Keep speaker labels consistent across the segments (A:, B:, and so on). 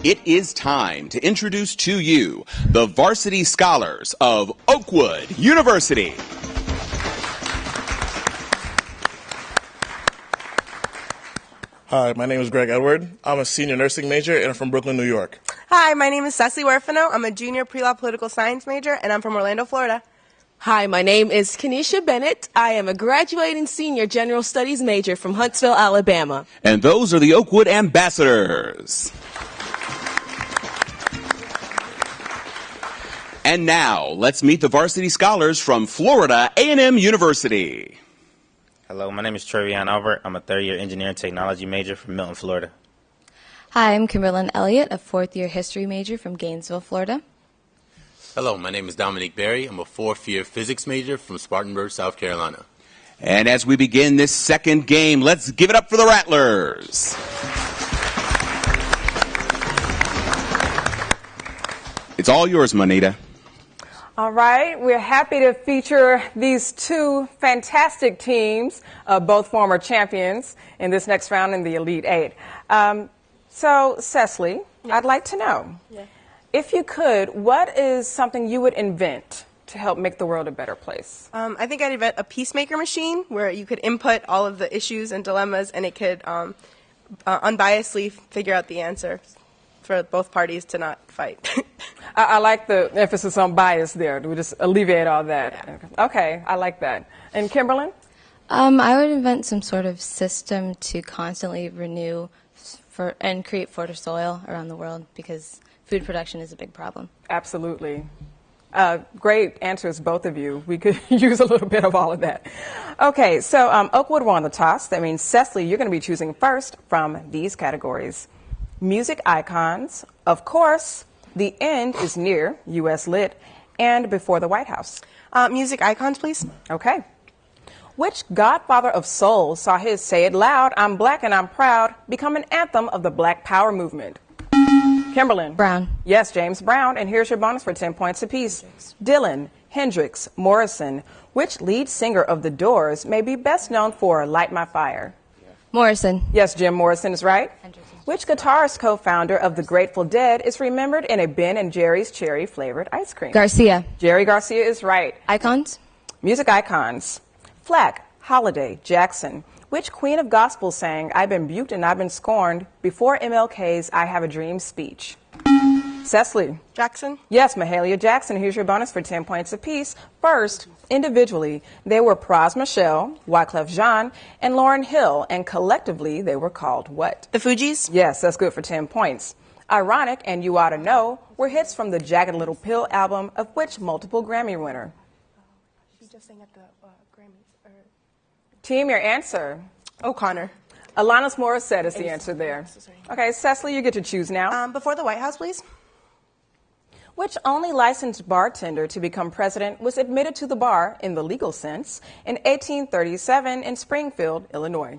A: It is time to introduce to you the varsity scholars of Oakwood University.
B: Hi, my name is Greg Edward. I'm a senior nursing major and I'm from Brooklyn, New York.
C: Hi, my name is Cecily Werfino. I'm a junior pre-law political science major and I'm from Orlando, Florida.
D: Hi, my name is Kenesha Bennett. I am a graduating senior general studies major from Huntsville, Alabama.
A: And those are the Oakwood ambassadors. And now, let's meet the varsity scholars from Florida A&M University.
E: Hello, my name is Trevion Albert. I'm a third-year engineering technology major from Milton, Florida.
F: Hi, I'm Kimberlyn Elliott, a fourth-year history major from Gainesville, Florida.
G: Hello, my name is Dominique Berry. I'm a fourth-year physics major from Spartanburg, South Carolina.
A: And as we begin this second game, let's give it up for the Rattlers. It's all yours, Monita.
H: All right, we're happy to feature these two fantastic teams, both former champions, in this next round in the Elite Eight. So, Cecily, I'd like to know, if you could, what is something you would invent to help make the world a better place?
C: I think I'd invent a peacemaker machine where you could input all of the issues and dilemmas and it could unbiasedly figure out the answer for both parties to not fight.
H: I like the emphasis on bias there. We just alleviate all that. Yeah. Okay, I like that. And Kimberlyn?
F: I would invent some sort of system to constantly renew and create fertile soil around the world because food production is a big problem.
H: Absolutely. Great answers, both of you. We could use a little bit of all of that. Okay, so Oakwood won the toss. That means, Cecily, you're going to be choosing first from these categories. Music icons, of course, The End is Near, U.S. Lit, and Before the White House.
C: Music icons, please.
H: Okay. Which godfather of soul saw his Say It Loud, I'm Black and I'm Proud become an anthem of the Black Power movement? Kimberlyn.
F: Brown.
H: Yes, James Brown, and here's your bonus for 10 points apiece. Dylan, Hendrix, Morrison. Which lead singer of The Doors may be best known for Light My Fire?
F: Morrison.
H: Yes, Jim Morrison is right. Which guitarist co-founder of the Grateful Dead is remembered in a Ben and Jerry's cherry-flavored ice cream?
F: Garcia.
H: Jerry Garcia is right.
F: Icons.
H: Music icons. Flack, Holiday, Jackson. Which queen of gospel sang I've been buked and I've been scorned before MLK's I Have a Dream speech? Cecily.
C: Jackson.
H: Yes, Mahalia Jackson. Here's your bonus for 10 points apiece. First, individually, they were Pras Michelle, Wyclef Jean, and Lauryn Hill, and collectively they were called what?
C: The Fugees.
H: Yes, that's good for 10 points. Ironic and You Oughta Know were hits from the Jagged Little Pill album, of which multiple Grammy winner?
C: She just sang at the Grammys.
H: Team, your answer.
C: O'Connor.
H: Alanis Morissette is the answer there. Okay, Cecily, you get to choose now.
C: Before the White House, please.
H: Which only licensed bartender to become president was admitted to the bar, in the legal sense, in 1837 in Springfield, Illinois?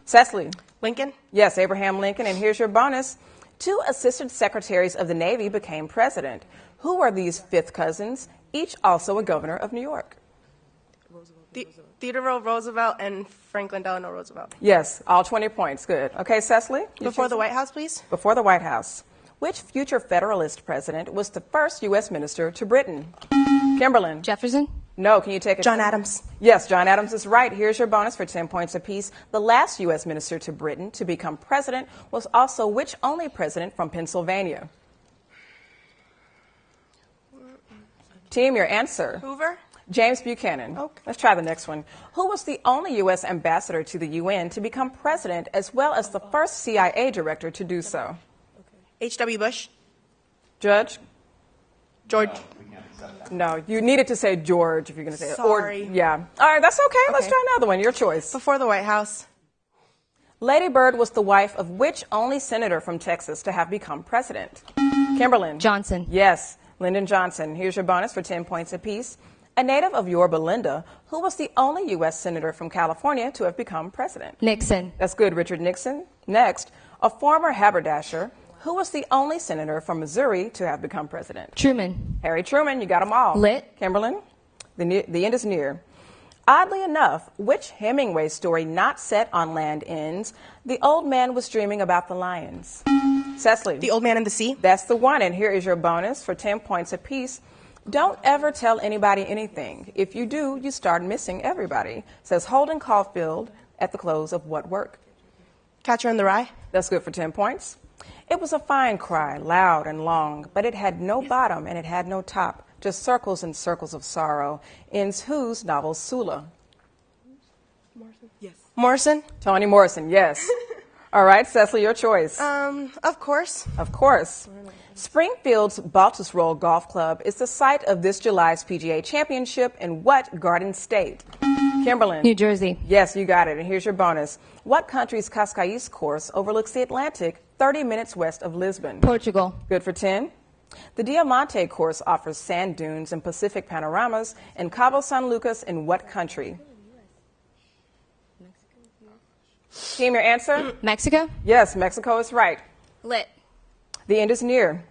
H: Cecily.
C: Lincoln.
H: Yes, Abraham Lincoln, and here's your bonus. 2 assistant secretaries of the Navy became president. Who are these fifth cousins, each also a governor of New York?
C: Theodore Roosevelt and Franklin Delano Roosevelt.
H: Yes, all 20 points. Good. Okay, Cecily?
C: Before the White House, please.
H: Before the White House. Which future Federalist president was the first U.S. minister to Britain? Kimberlyn.
F: Jefferson.
H: No, can you take it?
C: John Adams.
H: Yes, John Adams is right. Here's your bonus for 10 points apiece. The last U.S. minister to Britain to become president was also which only president from Pennsylvania? Team, your answer.
C: Hoover.
H: James Buchanan.
C: Okay.
H: Let's try the next one. Who was the only U.S. ambassador to the UN to become president, as well as the first CIA director to do so?
C: H.W. Bush.
H: Judge?
C: George.
H: No, you needed to say George if you're going to say it.
C: Sorry.
H: Yeah. All right, that's okay. Let's try another one. Your choice.
C: Before the White House.
H: Lady Bird was the wife of which only senator from Texas to have become president? Kimberlyn.
F: Johnson.
H: Yes, Lyndon Johnson. Here's your bonus for 10 points apiece. A native of Yorba Linda, who was the only U.S. senator from California to have become president?
F: Nixon.
H: That's good, Richard Nixon. Next, a former haberdasher, who was the only senator from Missouri to have become president?
F: Truman.
H: Harry Truman. You got them all.
F: Lit.
H: Kimberlyn. The end is near. Oddly enough, which Hemingway story not set on land ends, the old man was dreaming about the lions? Cecily.
C: The Old Man and the Sea.
H: That's the one, and here is your bonus for 10 points apiece. Don't ever tell anybody anything. If you do, you start missing everybody, says Holden Caulfield at the close of what work?
C: Catcher in the Rye.
H: That's good for 10 points. It was a fine cry, loud and long, but it had no bottom and it had no top, just circles and circles of sorrow. Ends whose novel Sula?
C: Morrison.
H: Toni Morrison, yes. All right, Cecily, your choice.
C: Of course.
H: Of course. Springfield's Baltusrol Golf Club is the site of this July's PGA Championship in what Garden State? Kimberlyn.
F: New Jersey.
H: Yes, you got it. And here's your bonus. What country's Cascais course overlooks the Atlantic 30 minutes west of Lisbon?
F: Portugal.
H: Good for 10. The Diamante course offers sand dunes and Pacific panoramas in Cabo San Lucas in what country? Team, your answer?
F: Mexico.
H: Yes, Mexico is right.
F: Lit.
H: The end is near.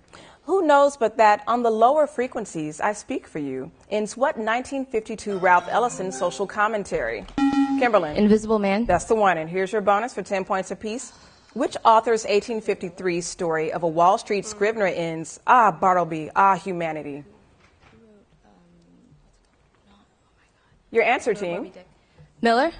H: Who knows but that on the lower frequencies I speak for you ends what 1952 Ralph Ellison social commentary? Kimberlyn.
F: Invisible Man.
H: That's the one, and here's your bonus for 10 points apiece. Which author's 1853 story of a Wall Street scrivener ends, ah, Bartleby, ah, humanity? Your answer, team?
F: Miller.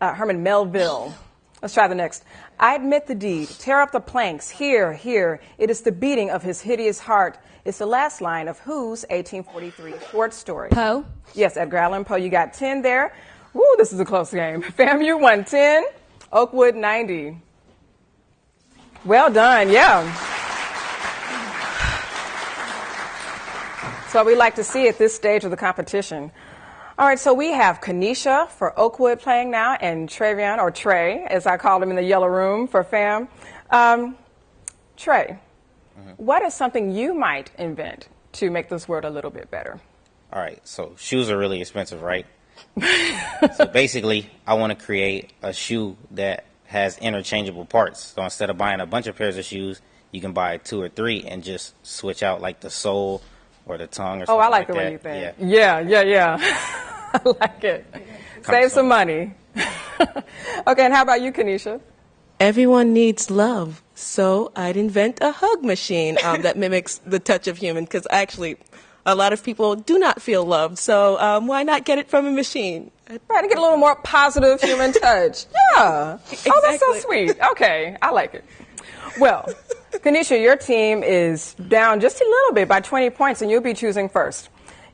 H: Herman Melville. Let's try the next. I admit the deed. Tear up the planks. Here, here. It is the beating of his hideous heart. It's the last line of whose 1843 short story?
F: Poe.
H: Yes, Edgar Allan Poe. You got 10 there. Woo, this is a close game. FAMU won 10, Oakwood 90. Well done, yeah. That's what we like to see at this stage of the competition. All right, so we have Kanisha for Oakwood playing now, and Trevion, or Trey, as I called him in the yellow room for FAM. Trey, what is something you might invent to make this world a little bit better?
E: All right, so shoes are really expensive, right? So basically, I want to create a shoe that has interchangeable parts. So instead of buying a bunch of pairs of shoes, you can buy 2 or 3 and just switch out like the sole or the tongue or something.
H: Oh, I like the
E: that.
H: way you think. Yeah. I like it. Save some money. Okay, and how about you, Kanisha?
D: Everyone needs love, so I'd invent a hug machine that mimics the touch of human, because actually a lot of people do not feel loved, so why not get it from a machine?
H: Trying to get a little more positive human touch. Yeah.
D: Exactly.
H: Oh, that's so sweet. Okay, I like it. Well, Kanisha, your team is down just a little bit by 20 points, and you'll be choosing first.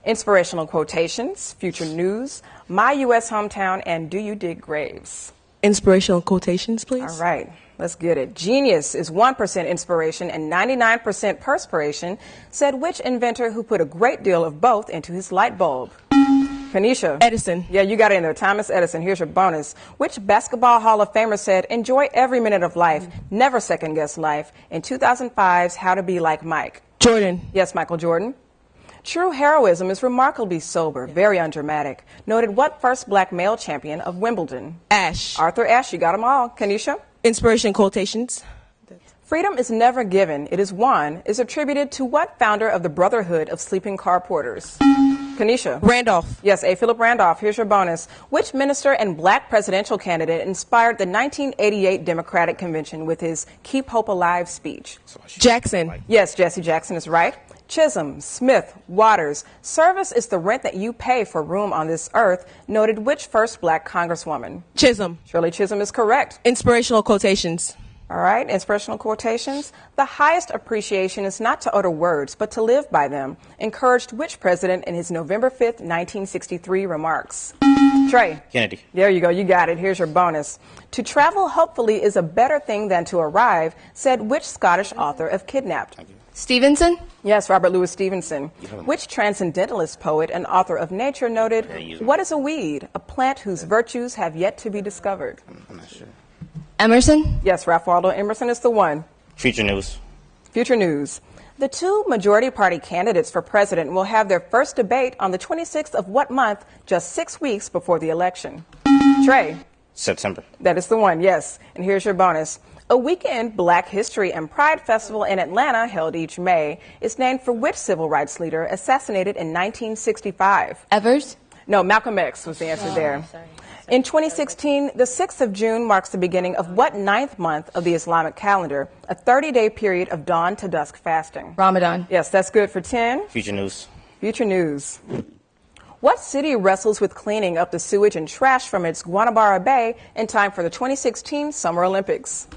H: Inspirational quotations, future news, my U.S. hometown, and do you dig graves?
D: Inspirational quotations, please.
H: All right, let's get it. Genius is 1% inspiration and 99% perspiration, said which inventor who put a great deal of both into his light bulb? Kanisha.
D: Edison.
H: Yeah, you got it in there. Thomas Edison. Here's your bonus. Which basketball Hall of Famer said, enjoy every minute of life, never second guess life, in 2005's How to Be Like Mike?
D: Jordan.
H: Yes, Michael Jordan. True heroism is remarkably sober, very undramatic. Noted what first black male champion of Wimbledon?
D: Ash.
H: Arthur Ashe. You got them all. Kanisha.
D: Inspiration quotations.
H: Freedom is never given, it is won, is attributed to what founder of the Brotherhood of Sleeping Car Porters? Kanisha.
D: Randolph.
H: Yes, A. Philip Randolph. Here's your bonus. Which minister and black presidential candidate inspired the 1988 Democratic Convention with his Keep Hope Alive speech?
D: Jackson.
H: Yes, Jesse Jackson is right. Chisholm, Smith, Waters. Service is the rent that you pay for room on this earth, noted which first black congresswoman?
D: Chisholm.
H: Shirley Chisholm is correct.
D: Inspirational quotations.
H: All right, inspirational quotations. The highest appreciation is not to utter words, but to live by them. Encouraged which president in his November 5th, 1963 remarks? Trey.
E: Kennedy.
H: There you go, you got it. Here's your bonus. To travel hopefully is a better thing than to arrive, said which Scottish author of Kidnapped?
F: Stevenson.
H: Yes, Robert Louis Stevenson. Which transcendentalist poet and author of Nature noted, what is a weed? A plant whose virtues have yet to be discovered.
E: I'm not sure.
F: Emerson.
H: Yes, Ralph Waldo Emerson is the one.
E: Future news.
H: Future news. The two majority party candidates for president will have their first debate on the 26th of what month, just 6 weeks before the election? Trey.
E: September.
H: That is the one, yes. And here's your bonus. A weekend Black History and Pride Festival in Atlanta, held each May, is named for which civil rights leader assassinated in 1965?
F: Evers.
H: No, Malcolm X was the answer there.
F: Sorry.
H: In 2016, the 6th of June marks the beginning of what ninth month of the Islamic calendar? A 30-day period of dawn to dusk fasting.
F: Ramadan.
H: Yes, that's good for 10.
E: Future news.
H: Future news. What city wrestles with cleaning up the sewage and trash from its Guanabara Bay in time for the 2016 Summer Olympics?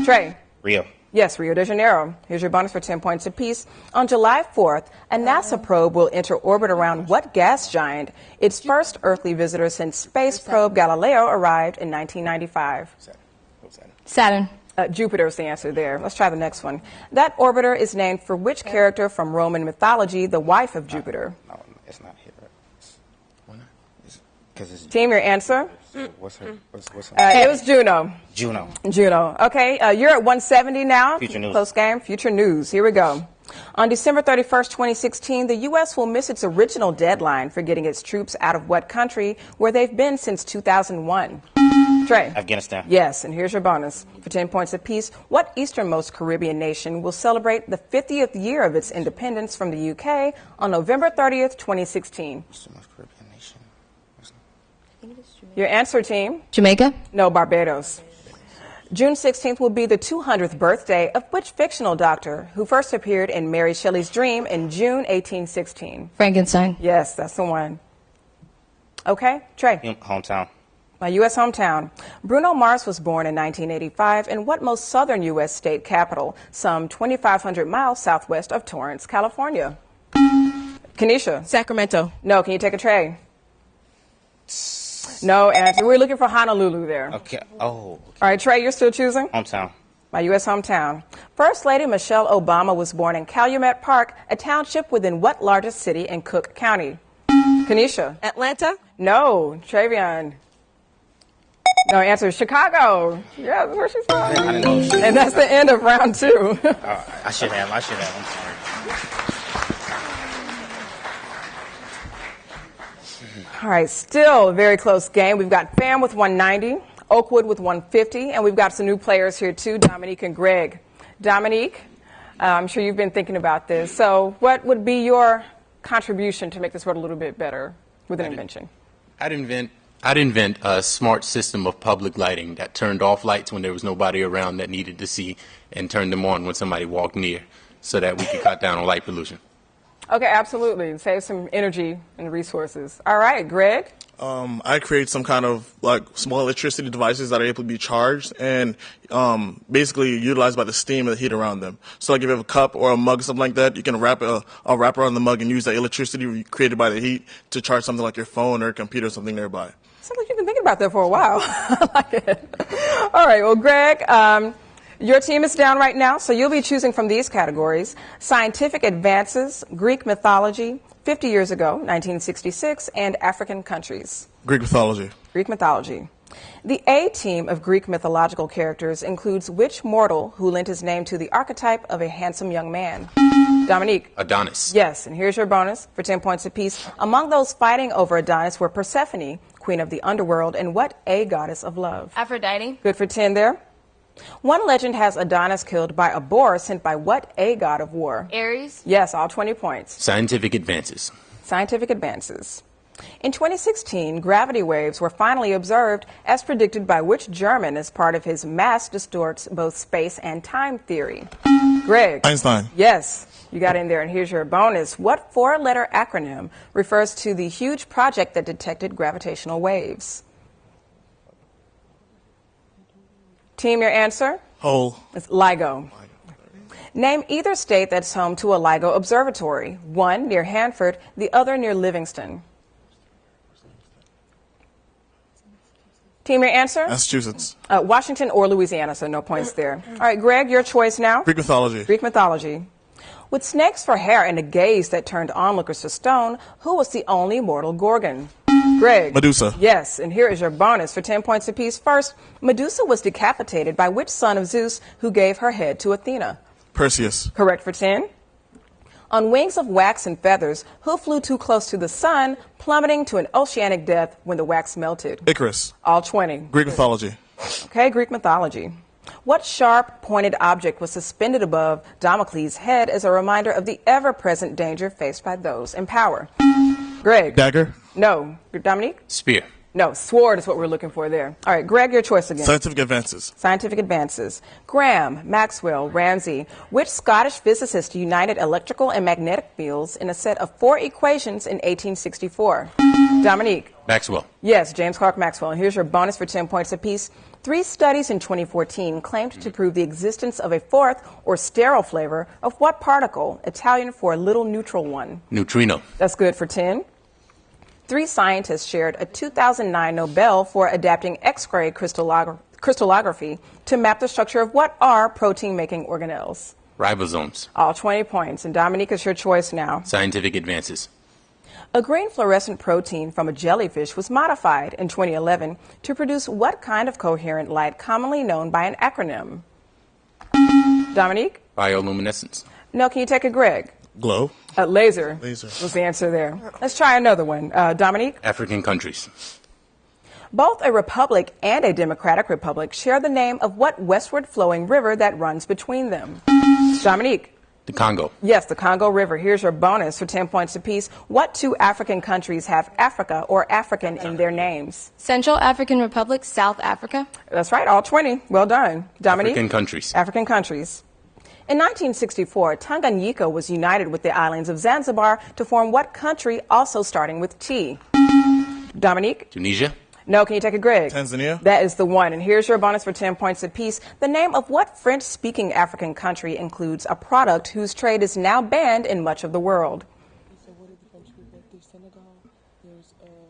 H: Trey.
E: Rio.
H: Yes, Rio de Janeiro. Here's your bonus for 10 points apiece. On July 4th, a NASA probe will enter orbit around what gas giant? Its first earthly visitor since space probe Galileo arrived in 1995.
F: Saturn.
H: Jupiter is the answer there. Let's try the next one. That orbiter is named for which character from Roman mythology, the wife of Jupiter?
E: No, it's not here. Why not? Because it's
H: Team, your answer?
E: what's her? What's her?
H: It was Juno.
E: Juno.
H: Juno. Okay, you're at 170 now.
E: Future news.
H: Close game. Future news. Here we go. On December 31st, 2016, the U.S. will miss its original deadline for getting its troops out of what country where they've been since 2001? Trey.
E: Afghanistan.
H: Yes, and here's your bonus. For 10 points apiece, what easternmost Caribbean nation will celebrate the 50th year of its independence from the UK on November 30th, 2016?
E: Easternmost Caribbean nation.
H: Your answer, team?
F: Jamaica.
H: No, Barbados. June 16th will be the 200th birthday of which fictional doctor who first appeared in Mary Shelley's Dream in June 1816?
F: Frankenstein.
H: Yes, that's the one. Okay, Trey.
E: Hometown.
H: My U.S. hometown. Bruno Mars was born in 1985 in what most southern U.S. state capital, some 2,500 miles southwest of Torrance, California? Kenesha.
D: Sacramento.
H: No, can you take a Trey? No answer. We're looking for Honolulu there.
E: Okay. Oh.
H: All right, Trey, you're still choosing?
E: Hometown.
H: My U.S. hometown. First Lady Michelle Obama was born in Calumet Park, a township within what largest city in Cook County? Kenesha.
D: Atlanta.
H: No. Travion. No, answer is Chicago. Yeah, that's where she's from.
E: I didn't know.
H: And that's the end of round 2.
E: I should have. I'm sorry.
H: All right, still a very close game. We've got Fam with 190, Oakwood with 150, and we've got some new players here too, Dominique and Greg. Dominique, I'm sure you've been thinking about this. So what would be your contribution to make this world a little bit better with an invention?
G: I'd invent a smart system of public lighting that turned off lights when there was nobody around that needed to see and turned them on when somebody walked near so that we could cut down on light pollution.
H: Okay, absolutely. Save some energy and resources. All right, Greg?
B: I create some kind of like small electricity devices that are able to be charged and basically utilized by the steam and the heat around them. So like if you have a cup or a mug, something like that, you can wrap a wrapper on the mug and use that electricity created by the heat to charge something like your phone or computer or something nearby.
H: Sounds like you've been thinking about that for a while. I like it. All right, well, Greg, your team is down right now, so you'll be choosing from these categories: scientific advances, Greek mythology, 50 years ago, 1966, and African countries.
B: Greek mythology.
H: Greek mythology. The A team of Greek mythological characters includes which mortal who lent his name to the archetype of a handsome young man? Dominique.
G: Adonis.
H: Yes, and here's your bonus for 10 points apiece. Among those fighting over Adonis were Persephone, queen of the underworld, and what A goddess of love?
F: Aphrodite.
H: Good for 10 there. One legend has Adonis killed by a boar sent by what A god of war?
F: Ares.
H: Yes, all 20 points.
G: Scientific advances.
H: Scientific advances. In 2016, gravity waves were finally observed as predicted by which German as part of his mass distorts both space and time theory? Greg.
B: Einstein.
H: Yes, you got in there, and here's your bonus. What four-letter acronym refers to the huge project that detected gravitational waves? Team, your answer?
B: Whole.
H: It's LIGO. Name either state that's home to a LIGO observatory. One near Hanford, the other near Livingston. Team, your answer?
B: Massachusetts.
H: Washington or Louisiana, so no points there. All right, Greg, your choice now?
B: Greek mythology.
H: Greek mythology. With snakes for hair and a gaze that turned onlookers to stone, who was the only mortal Gorgon? Greg.
B: Medusa.
H: Yes, and here is your bonus for 10 points apiece. First, Medusa was decapitated by which son of Zeus who gave her head to Athena?
B: Perseus.
H: Correct for 10. On wings of wax and feathers, who flew too close to the sun, plummeting to an oceanic death when the wax melted?
B: Icarus.
H: All 20.
B: Greek mythology.
H: Okay, Greek mythology. What sharp, pointed object was suspended above Damocles' head as a reminder of the ever-present danger faced by those in power? Greg?
B: Dagger.
H: No. Dominique?
G: Spear.
H: No. Sword is what we're looking for there. All right, Greg, your choice again.
B: Scientific advances.
H: Scientific advances. Graham, Maxwell, Ramsey. Which Scottish physicist united electrical and magnetic fields in a set of 4 equations in 1864? Dominique?
G: Maxwell.
H: Yes, James Clerk Maxwell. And here's your bonus for 10 points apiece. 3 studies in 2014 claimed to prove the existence of a fourth or sterile flavor of what particle? Italian for little neutral one.
G: Neutrino.
H: That's good for 10. 3 scientists shared a 2009 Nobel for adapting X-ray crystallography to map the structure of what are protein-making organelles?
G: Ribosomes.
H: All 20 points. And Dominique, is your choice now.
G: Scientific advances.
H: A green fluorescent protein from a jellyfish was modified in 2011 to produce what kind of coherent light commonly known by an acronym? Dominique?
G: Bioluminescence.
H: No, can you take it, Greg?
B: Glow.
H: Laser.
B: Laser.
H: Was the answer there. Let's try another one. Dominique?
G: African countries.
H: Both a republic and a democratic republic share the name of what westward flowing river that runs between them? Dominique?
G: The Congo.
H: Yes, the Congo River. Here's your bonus for 10 points apiece. What 2 African countries have Africa or African in their names?
F: Central African Republic, South Africa.
H: That's right, all 20. Well done. Dominique?
G: African countries.
H: African countries. In 1964, Tanganyika was united with the islands of Zanzibar to form what country, also starting with T? Dominique?
G: Tunisia.
H: No, can you take it, Greg?
B: Tanzania.
H: That is the one. And here's your bonus for 10 points apiece. The name of what French-speaking African country includes a product whose trade is now banned in much of the world?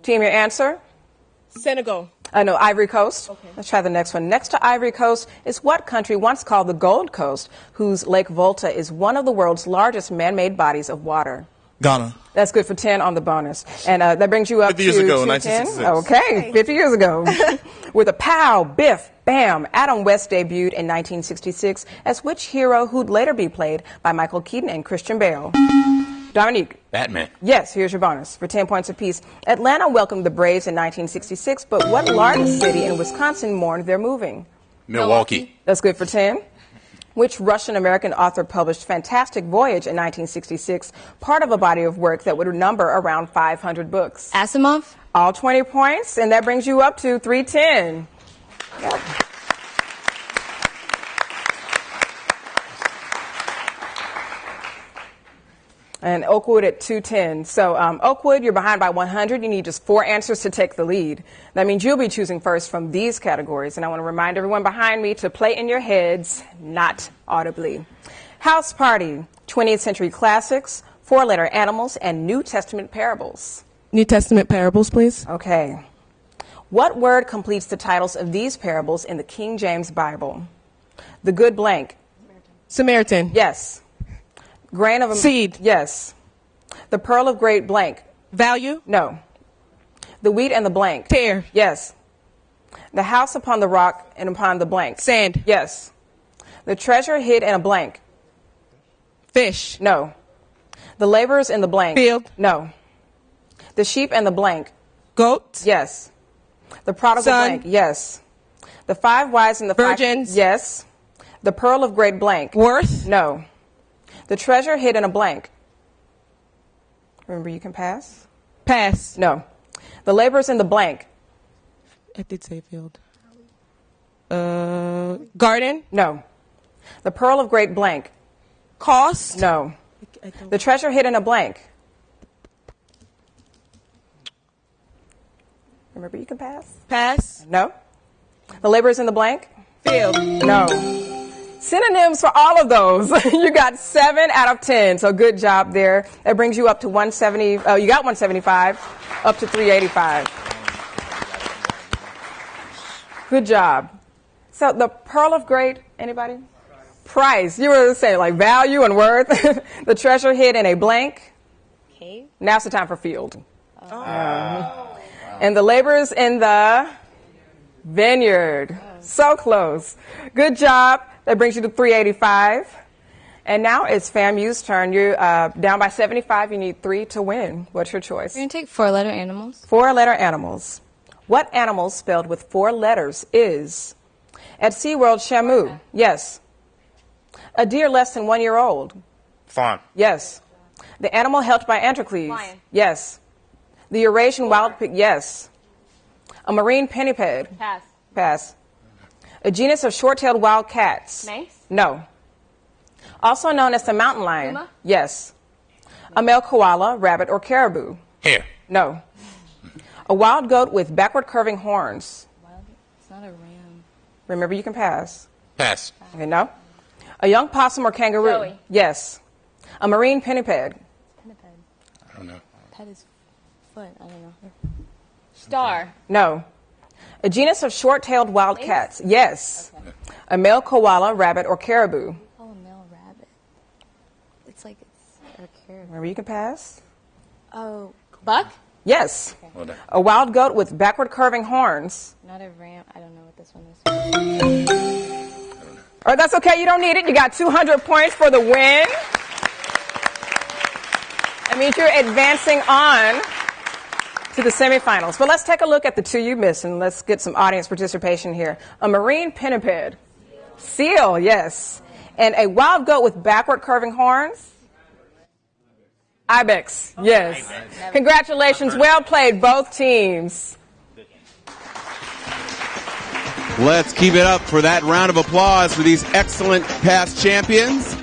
H: Team, your answer?
D: Senegal.
H: No, Ivory Coast. Okay. Let's try the next one. Next to Ivory Coast is what country once called the Gold Coast, whose Lake Volta is one of the world's largest man-made bodies of water?
B: Ghana.
H: That's good for 10 on the bonus. And that brings you up
B: 50 years
H: to
B: ago,
H: 210.
B: 1966.
H: Okay, 50 years ago. With a pow, biff, bam, Adam West debuted in 1966 as which hero who'd later be played by Michael Keaton and Christian Bale? Dominique.
G: Batman.
H: Yes, here's your bonus for 10 points apiece. Atlanta welcomed the Braves in 1966, but what largest city in Wisconsin mourned their moving?
G: Milwaukee.
H: That's good for 10. Which Russian-American author published Fantastic Voyage in 1966, part of a body of work that would number around 500 books?
F: Asimov.
H: All 20 points, and that brings you up to 310. Yep. And Oakwood at 210. So Oakwood, you're behind by 100. You need just 4 answers to take the lead. That means you'll be choosing first from these categories. And I want to remind everyone behind me to play in your heads, not audibly. House Party, 20th Century Classics, 4-letter animals, and New Testament parables.
D: New Testament parables, please.
H: Okay. What word completes the titles of these parables in the King James Bible? The good blank.
D: Samaritan.
H: Yes. Grain of a
D: seed.
H: Yes. The pearl of great blank.
D: Value.
H: No. The wheat and the blank.
D: Pear.
H: Yes. The house upon the rock and upon the blank.
D: Sand.
H: Yes. The treasure hid in a blank.
D: Fish.
H: No. The laborers in the blank.
D: Field.
H: No. The sheep and the blank.
D: Goats.
H: Yes. The prodigal
D: Son.
H: blank. Yes. The 5 wise and the
D: virgins.
H: 5. Yes. The pearl of great blank.
D: Worth.
H: No. The treasure hid in a blank. Remember, you can pass?
D: Pass.
H: No. The laborers in the blank.
D: I did say field. Garden.
H: No. The pearl of great blank.
D: Cost.
H: No. The treasure hid in a blank. Remember, you can pass?
D: Pass.
H: No. The laborers in the blank.
D: Field.
H: No. Synonyms for all of those. You got 7 out of 10. So good job there. That brings you up to 170. Oh, you got 175, up to 385. Good job. So the pearl of great, anybody? Price. You were saying like value and worth. The treasure hid in a blank.
F: Cave.
H: Now's the time for field. And the laborers in the vineyard. So close. Good job. That brings you to 385. And now it's FAMU's turn. You're down by 75. You need 3 to win. What's your choice?
F: We're going to take 4-letter animals.
H: 4-letter animals. What animal spelled with 4 letters is? At SeaWorld, Shamu. Yes. A deer less than 1 year old.
E: Fawn.
H: Yes. The animal helped by Androcles.
F: Lion.
H: Yes. The Eurasian wild pig, yes. A marine pinniped.
I: Pass.
H: Pass. A genus of short-tailed wild cats.
I: Mace?
H: No. Also known as the mountain lion.
I: Puma?
H: Yes. A male koala, rabbit, or caribou.
G: Hare.
H: No. A wild goat with backward curving horns.
F: It's not a ram.
H: Remember, you can pass.
G: Pass.
H: Okay, no. A young possum or kangaroo.
I: Joey.
H: Yes. A marine pinniped.
F: Pinniped.
G: I don't know.
F: Pet is foot. I don't know.
I: Star.
H: No. A genus of short-tailed wild cats. Yes. A male koala, rabbit, or caribou.
F: Oh, a male rabbit. It's like it's a caribou.
H: Remember, you can pass.
F: Oh,
I: Buck?
H: Yes.
G: Well done.
H: A wild goat with backward curving horns.
F: not a ram. I don't know what this one is.
H: All right, that's okay. You don't need it. You got 200 points for the win. That means you're advancing on to the semifinals. But let's take a look at the two you missed, and let's get some audience participation here. A marine pinniped. Seal, yes. And a wild goat with backward curving horns. Ibex, yes. Congratulations. Well played, both teams.
A: Let's keep it up for that round of applause for these excellent past champions.